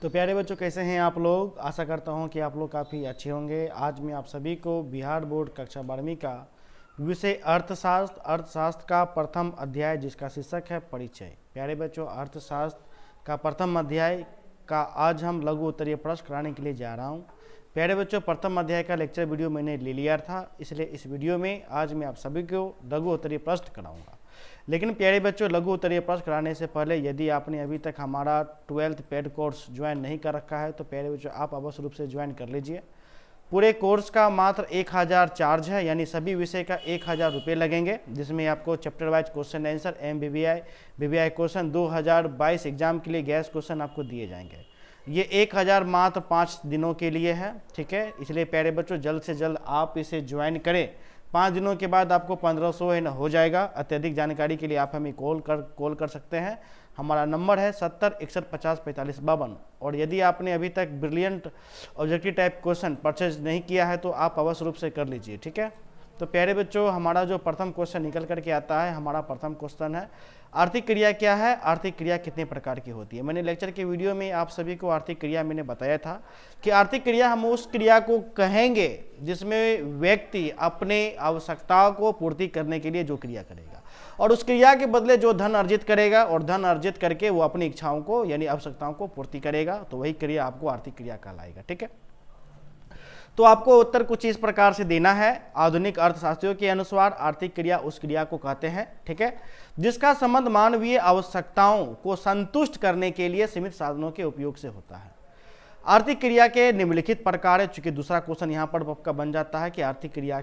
तो प्यारे बच्चों, कैसे हैं आप लोग। आशा करता हूं कि आप लोग काफ़ी अच्छे होंगे। आज मैं आप सभी को बिहार बोर्ड कक्षा 12वीं का विषय अर्थशास्त्र का प्रथम अध्याय, जिसका शीर्षक है परिचय। प्यारे बच्चों, अर्थशास्त्र का प्रथम अध्याय का आज हम लघु उत्तरीय प्रश्न कराने के लिए जा रहा हूं। प्यारे बच्चों, प्रथम अध्याय का लेक्चर वीडियो मैंने ले लिया था, इसलिए इस वीडियो में आज मैं आप सभी को लघु उत्तरीय प्रश्न कराऊंगा। लेकिन प्यारे बच्चों, लघु उत्तरीय प्रश्न कराने से पहले यदि आपने अभी तक हमारा 12th पेड कोर्स ज्वाइन नहीं कर रखा है तो प्यारे बच्चों आप अवश्य रूप से ज्वाइन कर लीजिए। पूरे कोर्स का मात्र 1000 चार्ज है, यानी सभी विषय का 1000 रुपये लगेंगे, जिसमें आपको chapter wise question answer, BBI question 2022 exam के लिए गैस क्वेश्चन आपको दिए जाएंगे। ये 1000 मात्र 5 दिनों के लिए है, ठीक है। इसलिए प्यारे बच्चों जल्द से जल्द आप इसे ज्वाइन करें। 5 दिनों के बाद आपको 1500 हो जाएगा। अत्यधिक जानकारी के लिए आप हमें कॉल कर सकते हैं। हमारा नंबर है 70 61 50 45 52। और यदि आपने अभी तक brilliant objective type question purchase नहीं किया है तो आप अवश्य रूप से कर लीजिए, ठीक है। तो प्यारे बच्चों, हमारा जो प्रथम क्वेश्चन निकल करके आता है, हमारा प्रथम क्वेश्चन है आर्थिक क्रिया क्या है, आर्थिक क्रिया कितने प्रकार की होती है। मैंने लेक्चर के वीडियो में आप सभी को आर्थिक क्रिया मैंने बताया था कि आर्थिक क्रिया हम उस क्रिया को कहेंगे जिसमें व्यक्ति अपने आवश्यकताओं को पूर्ति करने के लिए जो क्रिया करेगा और उस क्रिया के बदले जो धन अर्जित करेगा और धन अर्जित करके वो अपनी इच्छाओं को यानी आवश्यकताओं को पूर्ति करेगा, तो वही क्रिया आपको आर्थिक क्रिया कहलाएगा, ठीक है। तो आपको उत्तर कुछ इस प्रकार से देना है। आधुनिक अर्थशास्त्रियों के अनुसार आर्थिक क्रिया उस क्रिया को कहते हैं, ठीक है, जिसका संबंध मानवीय आवश्यकताओं को संतुष्ट करने के लिए सीमित साधनों के उपयोग से होता है। आर्थिक क्रिया के निम्नलिखित प्रकार है। चूंकि दूसरा क्वेश्चन यहाँ पर आपका बन जाता है कि आर्थिक क्रिया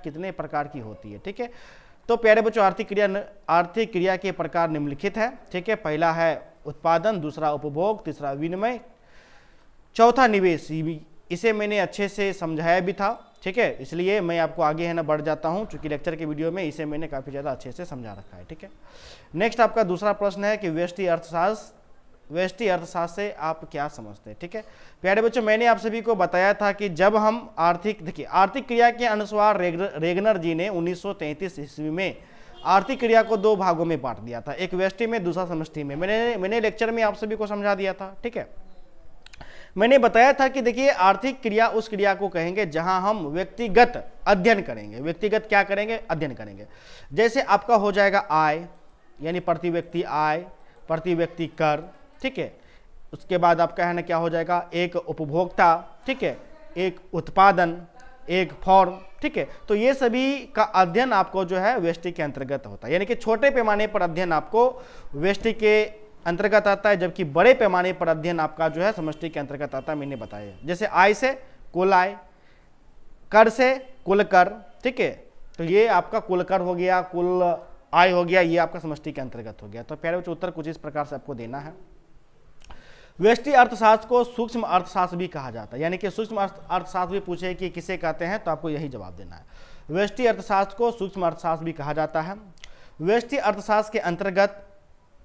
कितने प्रकार की होती है, ठीक है। तो प्यारे बच्चों, आर्थिक क्रिया के प्रकार निम्नलिखित है, ठीक है। पहला है उत्पादन, दूसरा उपभोग, तीसरा विनिमय, चौथा निवेश। इसे मैंने अच्छे से समझाया भी था, ठीक है, इसलिए मैं आपको आगे है ना बढ़ जाता हूं, चूंकि लेक्चर के वीडियो में इसे मैंने काफी ज्यादा अच्छे से समझा रखा है, ठीक है। नेक्स्ट आपका दूसरा प्रश्न है कि व्यष्टि अर्थशास्त्र से आप क्या समझते हैं, ठीक है। प्यारे बच्चों, मैंने आप सभी को बताया था कि जब हम आर्थिक क्रिया के अनुसार रेगनर जी ने 1933 ईस्वी में आर्थिक क्रिया को 2 भागों में बांट दिया था, एक व्यष्टि में, दूसरा समष्टि में। मैंने लेक्चर में आप सभी को समझा दिया था, ठीक है। मैंने बताया था कि देखिए, आर्थिक क्रिया उस क्रिया को कहेंगे जहां हम व्यक्तिगत अध्ययन करेंगे। व्यक्तिगत क्या करेंगे? अध्ययन करेंगे। जैसे आपका हो जाएगा आय, यानी प्रति व्यक्ति आय, प्रति व्यक्ति कर, ठीक है। उसके बाद आपका है ना क्या हो जाएगा, एक उपभोक्ता, ठीक है, एक उत्पादन, एक फॉर्म, ठीक है। तो ये सभी का अध्ययन आपको जो है व्यष्टि के अंतर्गत होता है, यानी कि छोटे पैमाने पर अध्ययन आपको व्यष्टि के अंतर्गत आता है, जबकि बड़े पैमाने पर अध्ययन आपका जो है समष्टि के अंतर्गत आता है। मैंने बताया जैसे आय से कुल आय, कर से कुल कर, ठीक है। तो ये आपका कुल कर हो गया, कुल आय हो गया, ये आपका समष्टि के अंतर्गत हो गया। तो प्यारे बच्चों, उत्तर कुछ इस प्रकार से आपको देना है। व्यष्टि अर्थशास्त्र को सूक्ष्म अर्थशास्त्र भी कहा जाता है, यानी कि सूक्ष्म अर्थशास्त्र भी पूछे कि किसे कहते हैं तो आपको यही जवाब देना है। व्यष्टि अर्थशास्त्र को सूक्ष्म अर्थशास्त्र भी कहा जाता है। व्यष्टि अर्थशास्त्र के अंतर्गत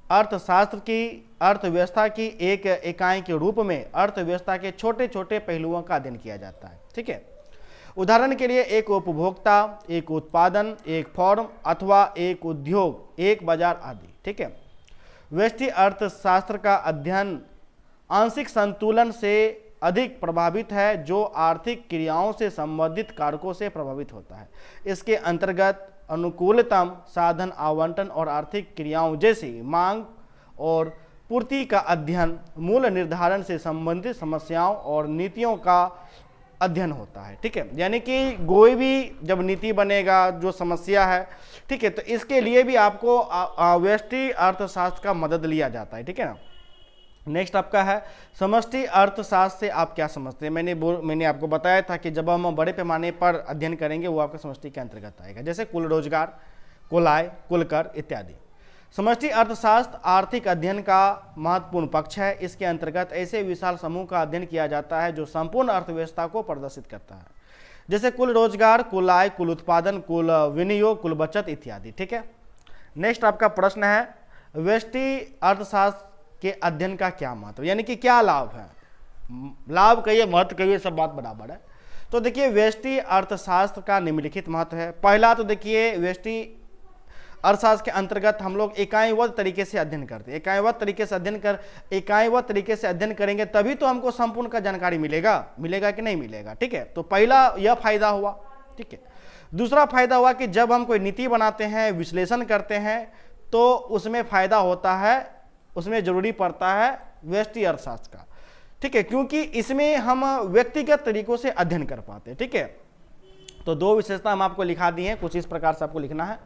अर्थशास्त्र की अर्थव्यवस्था की एक इकाई के रूप में अर्थव्यवस्था के छोटे छोटे पहलुओं का अध्ययन किया जाता है, ठीक है। उदाहरण के लिए एक उपभोक्ता, एक उत्पादन, एक फॉर्म अथवा एक उद्योग, एक बाजार आदि, ठीक है। व्यष्टि अर्थशास्त्र का अध्ययन आंशिक संतुलन से अधिक प्रभावित है, जो आर्थिक क्रियाओं से संबंधित कारकों से प्रभावित होता है। इसके अंतर्गत अनुकूलतम साधन आवंटन और आर्थिक क्रियाओं जैसे मांग और पूर्ति का अध्ययन, मूल निर्धारण से संबंधित समस्याओं और नीतियों का अध्ययन होता है, ठीक है। यानी कि कोई भी जब नीति बनेगा, जो समस्या है, ठीक है, तो इसके लिए भी आपको व्यष्टि अर्थशास्त्र का मदद लिया जाता है, ठीक है ना। नेक्स्ट आपका है समष्टि अर्थशास्त्र से आप क्या समझते हैं। मैंने आपको बताया था कि जब हम बड़े पैमाने पर अध्ययन करेंगे वो आपका समष्टि के अंतर्गत आएगा, जैसे कुल रोजगार, कुल आय, कुल कर इत्यादि। समष्टि अर्थशास्त्र आर्थिक अध्ययन का महत्वपूर्ण पक्ष है। इसके अंतर्गत ऐसे विशाल समूह का अध्ययन किया जाता है जो संपूर्ण अर्थव्यवस्था को प्रदर्शित करता है, जैसे कुल रोजगार, कुल आय, कुल उत्पादन, कुल विनियोग, कुल बचत इत्यादि, ठीक है। नेक्स्ट आपका प्रश्न है व्यष्टि अर्थशास्त्र के अध्ययन का क्या महत्व, यानी कि क्या लाभ है। लाभ कहिए, महत्व कहिए, सब बात बराबर है। तो देखिए, व्यष्टि अर्थशास्त्र का निम्नलिखित महत्व है। पहला तो देखिए, व्यष्टि अर्थशास्त्र के अंतर्गत हम लोग इकाईबद्ध तरीके से अध्ययन करते हैं। इकाईबद्ध तरीके से अध्ययन करेंगे तभी तो हमको संपूर्ण का जानकारी मिलेगा कि नहीं मिलेगा। ठीक है, तो पहला यह फायदा हुआ। ठीक है, दूसरा फायदा हुआ कि जब हम कोई नीति बनाते हैं, विश्लेषण करते हैं, तो उसमें फायदा होता है, उसमें जरूरी पड़ता है व्यष्टि अर्थशास्त्र का। ठीक है, क्योंकि इसमें हम व्यक्तिगत तरीकों से अध्ययन कर पाते हैं। ठीक है, तो दो विशेषता हम आपको लिखा दी हैं, कुछ इस प्रकार से आपको लिखना है।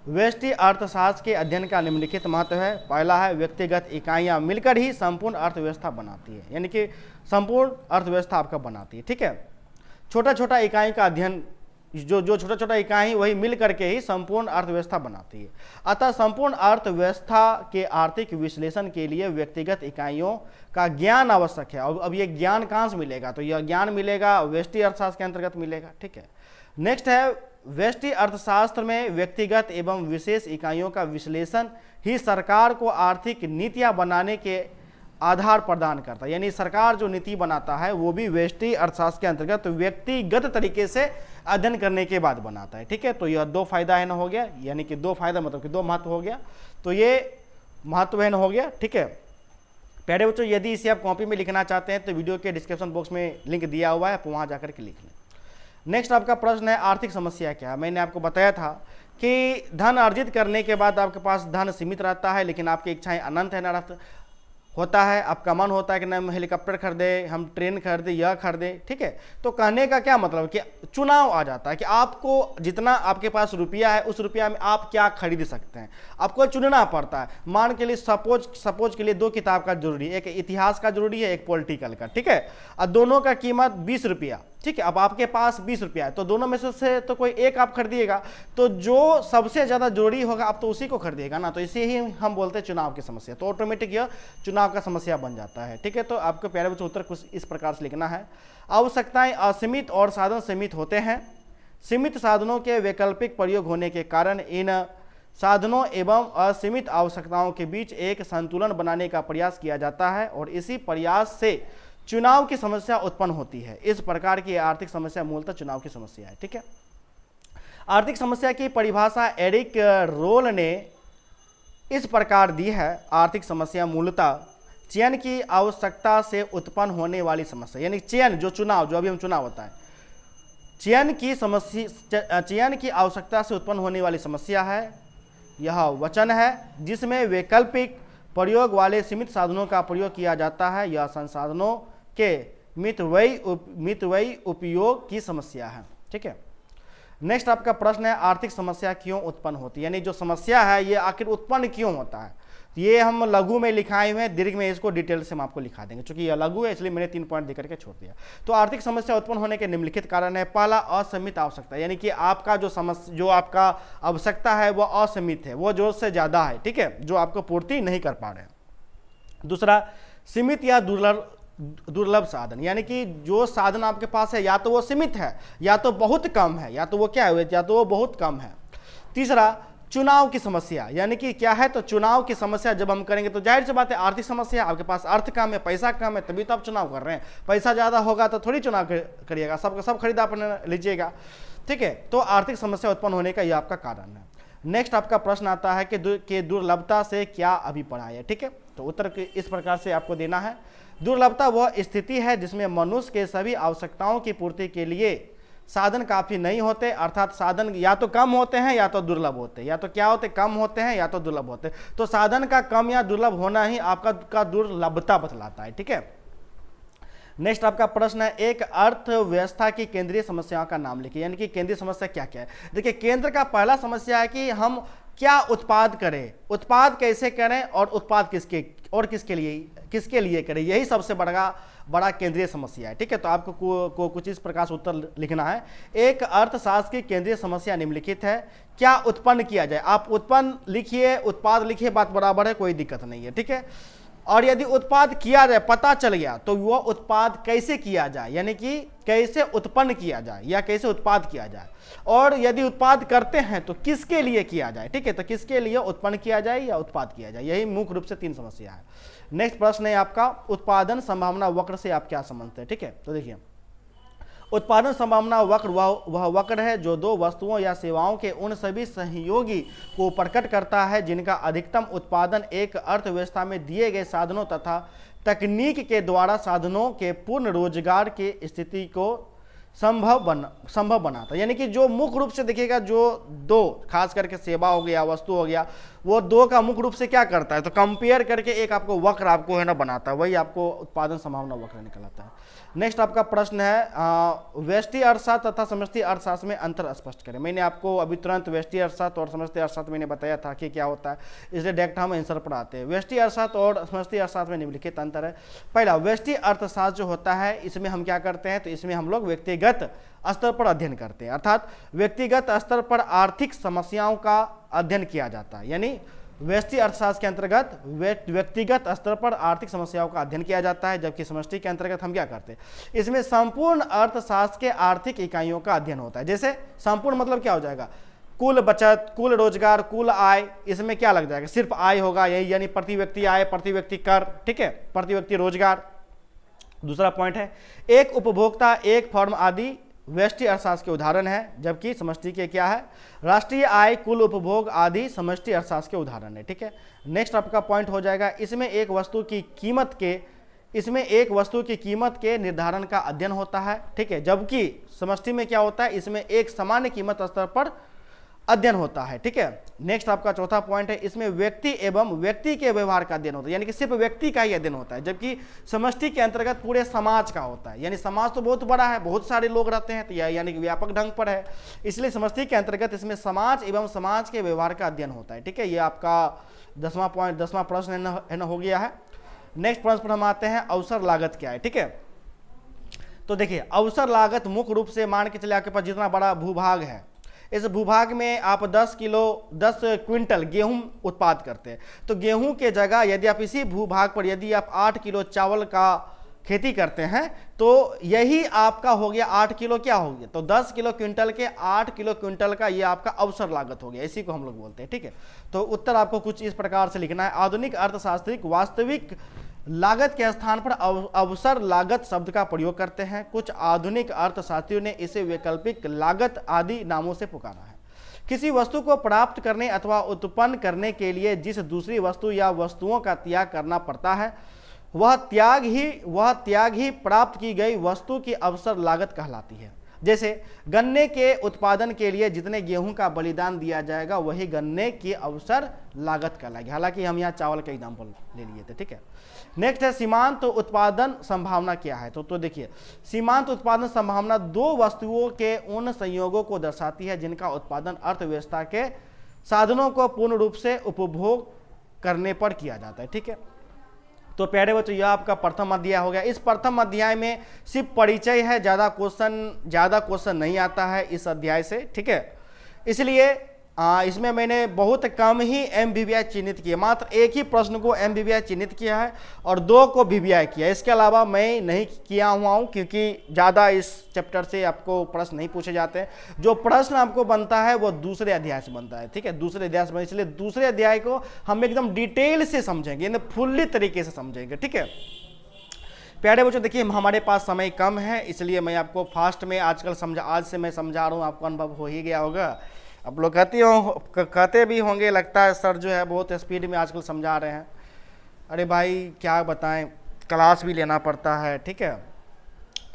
व्यष्टि अर्थशास्त्र के अध्ययन का निम्नलिखित महत्व है। पहला है, व्यक्तिगत इकाइयां मिलकर ही संपूर्ण अर्थव्यवस्था बनाती है, यानी कि संपूर्ण अर्थव्यवस्था आपका बनाती है। ठीक है, छोटा छोटा इकाई का अध्ययन, जो छोटा छोटा इकाई वही मिल करके ही संपूर्ण अर्थव्यवस्था बनाती है। अतः संपूर्ण अर्थव्यवस्था के आर्थिक विश्लेषण के लिए व्यक्तिगत इकाइयों का ज्ञान आवश्यक है। अब ये ज्ञान कहाँ से मिलेगा? तो यह ज्ञान मिलेगा व्यष्टि अर्थशास्त्र के अंतर्गत मिलेगा। ठीक है, नेक्स्ट है, व्यष्टि अर्थशास्त्र में व्यक्तिगत एवं विशेष इकाइयों का विश्लेषण ही सरकार को आर्थिक नीतियां बनाने के आधार प्रदान करता है। यानी सरकार जो नीति बनाता है वो भी व्यष्टि अर्थशास्त्र के अंतर्गत व्यक्तिगत तरीके से अध्ययन करने के बाद बनाता है। ठीक है, तो यह दो फायदा है ना हो गया, यानी कि दो फायदा मतलब कि दो महत्व हो गया, तो ये महत्व है ना हो गया। ठीक है प्यारे बच्चों, यदि इसे आप कॉपी में लिखना चाहते हैं तो वीडियो के डिस्क्रिप्शन बॉक्स में लिंक दिया हुआ है, आप वहाँ जाकर के लिख लें। नेक्स्ट आपका प्रश्न है, आर्थिक समस्या क्या है? मैंने आपको बताया था कि धन अर्जित करने के बाद आपके पास धन सीमित रहता है, लेकिन आपकी इच्छाएं अनंत है, न होता है। आपका मन होता है कि हम हेलीकॉप्टर खरीदे, हम ट्रेन खरीदे, यह खरीदे। ठीक है, तो कहने का क्या मतलब कि चुनाव आ जाता है कि आपको जितना आपके पास रुपया है उस रुपया में आप क्या खरीद सकते हैं, आपको चुनना पड़ता है। मान के लिए सपोज के लिए दो किताब का जरूरी है, एक इतिहास का जरूरी है, एक पॉलिटिकल का। ठीक है, और दोनों का कीमत 20 रुपया। ठीक है, अब आपके पास 20 रुपया है तो दोनों में से तो कोई एक आप खरीदिएगा, तो जो सबसे ज़्यादा जरूरी होगा आप तो उसी को खरीदिएगा ना। तो इसे ही हम बोलते हैं चुनाव की समस्या। तो ऑटोमेटिक यह चुनाव का समस्या बन जाता है। ठीक है, तो आपको प्यारे बच्चों उत्तर कुछ इस प्रकार से लिखना है। आवश्यकताएं असीमित और साधन सीमित होते हैं। सीमित साधनों के वैकल्पिक प्रयोग होने के कारण इन साधनों एवं असीमित आवश्यकताओं के बीच एक संतुलन बनाने का प्रयास किया जाता है और इसी प्रयास से चुनाव की समस्या उत्पन्न होती है। इस प्रकार की आर्थिक समस्या मूलतः चुनाव की समस्या है। ठीक है, आर्थिक समस्या की परिभाषा एरिक रोल ने इस प्रकार दी है। आर्थिक समस्या मूलतः चयन की आवश्यकता से उत्पन्न होने वाली समस्या, यानी चयन जो अभी हम चुनाव होता है, चयन की आवश्यकता से उत्पन्न होने वाली समस्या है। यह वचन है जिसमें वैकल्पिक प्रयोग वाले सीमित साधनों का प्रयोग किया जाता है। यह संसाधनों के मितव्ययी उपयोग की समस्या है। ठीक है, नेक्स्ट आपका प्रश्न है, आर्थिक समस्या क्यों उत्पन्न होती है? यानी जो समस्या है ये आखिर उत्पन्न क्यों होता है? ये हम लघु में लिखाए हुए हैं, दीर्घ में इसको डिटेल से हम आपको लिखा देंगे। चूंकि यह लघु है इसलिए मैंने 3 पॉइंट देकर के छोड़ दिया। तो आर्थिक समस्या उत्पन्न होने के निम्नलिखित कारण है। पहला, असीमित आवश्यकता, यानी कि आपका जो आपका आवश्यकता है वो असीमित है, वो जोर से ज़्यादा है। ठीक है, जो आपको पूर्ति नहीं कर पा रहे हैं। दूसरा, सीमित या दुर्लभ साधन, यानी कि जो साधन आपके पास है या तो वो सीमित है या तो बहुत कम है, या तो वो क्या है, या तो वो बहुत कम है। तीसरा, चुनाव की समस्या, यानी कि क्या है, तो चुनाव की समस्या जब हम करेंगे तो जाहिर सी बात है आर्थिक समस्या, आपके पास अर्थ कम है, पैसा कम है, तभी तो आप चुनाव कर रहे हैं। पैसा ज़्यादा होगा तो थोड़ी चुनाव करिएगा, सबका सब खरीदा अपने लीजिएगा। ठीक है, तो आर्थिक समस्या उत्पन्न होने का यह आपका कारण है। नेक्स्ट आपका प्रश्न आता है कि दुर्लभता से क्या अभिप्राय है? ठीक है, तो उत्तर इस प्रकार से आपको देना है। दुर्लभता वह स्थिति है जिसमें मनुष्य के सभी आवश्यकताओं की पूर्ति के लिए साधन काफ़ी नहीं होते, अर्थात साधन या तो कम होते हैं या तो दुर्लभ होते हैं, या तो क्या होते, कम होते हैं या तो दुर्लभ होते हैं। तो साधन का कम या दुर्लभ होना ही आपका दुर्लभता बतलाता है। ठीक है, नेक्स्ट आपका प्रश्न है, एक अर्थव्यवस्था की केंद्रीय समस्याओं का नाम लिखिए। यानी कि केंद्रीय समस्या क्या क्या है? देखिए, केंद्र का पहला समस्या है कि हम क्या उत्पाद करें, उत्पाद कैसे करें और उत्पाद किसके लिए करें, यही सबसे बड़ा केंद्रीय समस्या है। ठीक है, तो आपको कुछ इस प्रकार से उत्तर लिखना है। एक अर्थशास्त्र की केंद्रीय समस्या निम्नलिखित है। क्या उत्पन्न किया जाए? आप उत्पन्न लिखिए, उत्पाद लिखिए, बात बराबर है, कोई दिक्कत नहीं है। ठीक है, और यदि उत्पाद किया जाए, पता चल गया, तो वह उत्पाद कैसे किया जाए, यानी कि कैसे उत्पन्न किया जाए या कैसे उत्पाद किया जाए, और यदि उत्पाद करते हैं तो किसके लिए किया जाए। ठीक है, तो किसके लिए उत्पन्न किया जाए या उत्पाद किया जाए, यही मुख्य रूप से 3 समस्या है। नेक्स्ट प्रश्न है आपका, उत्पादन संभावना वक्र से आप क्या समझते हैं? ठीक है, तो देखिए, उत्पादन संभावना वक्र वह वक्र है जो दो वस्तुओं या सेवाओं के उन सभी सहयोगी को प्रकट करता है जिनका अधिकतम उत्पादन एक अर्थव्यवस्था में दिए गए साधनों तथा तकनीक के द्वारा साधनों के पूर्ण रोजगार की स्थिति को संभव बनाता है। यानी कि जो मुख्य रूप से देखिएगा, जो दो, खास करके सेवा हो गया, वस्तु हो गया, वो दो का मुख्य रूप से क्या करता है, तो कंपेयर करके एक आपको वक्र आपको है ना बनाता है, वही आपको उत्पादन संभावना वक्र निकलाता है। नेक्स्ट आपका प्रश्न है व्यष्टि अर्थशास्त्र तथा समष्टि अर्थशास्त्र में अंतर स्पष्ट करें। मैंने आपको अभी तुरंत व्यष्टि अर्थशास्त्र और समष्टि अर्थशास्त्र मैंने बताया था कि क्या होता है, इसलिए डायरेक्ट हम आंसर पर आते हैं। व्यष्टि अर्थशास्त्र और समष्टि अर्थशास्त्र में निम्नलिखित अंतर है। पहला, व्यष्टि अर्थशास्त्र जो होता है इसमें हम क्या करते हैं, तो इसमें हम लोग व्यक्तिगत स्तर पर अध्ययन करते हैं, अर्थात व्यक्तिगत स्तर पर आर्थिक समस्याओं का अध्ययन किया जाता है। यानी व्यष्टि अर्थशास्त्र के अंतर्गत व्यक्तिगत स्तर पर आर्थिक समस्याओं का अध्ययन किया जाता है, जबकि समष्टि के अंतर्गत हम क्या करते हैं, इसमें संपूर्ण अर्थशास्त्र के आर्थिक इकाइयों का अध्ययन होता है। जैसे संपूर्ण मतलब क्या हो जाएगा, कुल बचत, कुल रोजगार, कुल आय, इसमें क्या लग जाएगा, सिर्फ आय होगा यही, यानी प्रति व्यक्ति आय, प्रति व्यक्ति कर, ठीक है, प्रति व्यक्ति रोजगार। दूसरा पॉइंट है एक उपभोक्ता, एक फर्म आदि व्यष्टि अर्थशास्त्र के उदाहरण है, जबकि समष्टि के क्या है, राष्ट्रीय आय, कुल उपभोग आदि समष्टि अर्थशास्त्र के उदाहरण है। ठीक है, नेक्स्ट आपका पॉइंट हो जाएगा इसमें एक वस्तु की कीमत के निर्धारण का अध्ययन होता है। ठीक है, जबकि समष्टि में क्या होता है, इसमें एक सामान्य कीमत स्तर पर अध्ययन होता है। ठीक है, नेक्स्ट आपका चौथा पॉइंट है इसमें व्यक्ति एवं व्यक्ति के व्यवहार का अध्ययन होता है, यानी कि सिर्फ व्यक्ति का ही अध्ययन होता है, जबकि समष्टि के अंतर्गत पूरे समाज का होता है। यानी समाज तो बहुत बड़ा है, बहुत सारे लोग रहते हैं, तो यह यानी कि व्यापक ढंग पर है, इसलिए समष्टि के अंतर्गत इसमें समाज एवं समाज के व्यवहार का अध्ययन होता है। ठीक है, ये आपका 10वां प्रश्न है ना हो गया है। नेक्स्ट प्रश्न पर हम आते हैं अवसर लागत क्या है। ठीक है, तो देखिए अवसर लागत मुख्य रूप से मान के चले आपके पास जितना बड़ा भूभाग है, इस भूभाग में आप 10 क्विंटल गेहूं उत्पाद करते हैं, तो गेहूं के जगह यदि आप इसी भूभाग पर यदि आप 8 किलो चावल का खेती करते हैं तो यही आपका हो गया 8 किलो क्या हो गया, तो 10 किलो क्विंटल के 8 किलो क्विंटल का ये आपका अवसर लागत हो गया, इसी को हम लोग बोलते हैं। ठीक है, तो उत्तर आपको कुछ इस प्रकार से लिखना है। आधुनिक अर्थशास्त्रिक वास्तविक लागत के स्थान पर अवसर लागत शब्द का प्रयोग करते हैं। कुछ आधुनिक अर्थशास्त्रियों ने इसे वैकल्पिक लागत आदि नामों से पुकारा है। किसी वस्तु को प्राप्त करने अथवा उत्पन्न करने के लिए जिस दूसरी वस्तु या वस्तुओं का त्याग करना पड़ता है वह त्याग ही प्राप्त की गई वस्तु की अवसर लागत कहलाती है। जैसे गन्ने के उत्पादन के लिए जितने गेहूं का बलिदान दिया जाएगा वही गन्ने की अवसर लागत कहलाएगी। हालांकि हम यहाँ चावल का एग्जाम्पल ले लिए थे। ठीक है, नेक्स्ट है सीमांत उत्पादन संभावना क्या है। तो देखिए सीमांत उत्पादन संभावना दो वस्तुओं के उन संयोगों को दर्शाती है जिनका उत्पादन अर्थव्यवस्था के साधनों को पूर्ण रूप से उपभोग करने पर किया जाता है। ठीक है, तो प्यारे बच्चों यह आपका प्रथम अध्याय हो गया। इस प्रथम अध्याय में सिर्फ परिचय है, ज़्यादा क्वेश्चन नहीं आता है इस अध्याय से। ठीक है, इसलिए इसमें मैंने बहुत कम ही एमवीवीआई चिन्हित किया, मात्र एक ही प्रश्न को एमवीवीआई चिन्हित किया है और 2 को वीवीआई किया। इसके अलावा मैं नहीं किया हुआ हूँ क्योंकि ज़्यादा इस चैप्टर से आपको प्रश्न नहीं पूछे जाते हैं। जो प्रश्न आपको बनता है वो दूसरे अध्याय से बनता है। ठीक है, दूसरे अध्याय से, इसलिए दूसरे अध्याय को हम एकदम डिटेल से समझेंगे, यानी फुल्ली तरीके से समझेंगे। ठीक है प्यारे बच्चों, देखिए हमारे पास समय कम है, इसलिए मैं आपको फास्ट में आज से मैं समझा रहा हूँ, आपको अनुभव हो ही गया होगा। आप लोग कहते भी होंगे लगता है सर जो है बहुत स्पीड में आजकल समझा रहे हैं। अरे भाई क्या बताएं, क्लास भी लेना पड़ता है। ठीक है,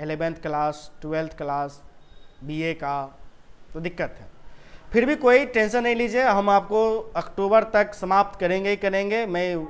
11th class, 12th class, BA का, तो दिक्कत है। फिर भी कोई टेंशन नहीं लीजिए, हम आपको अक्टूबर तक समाप्त करेंगे ही करेंगे। मैं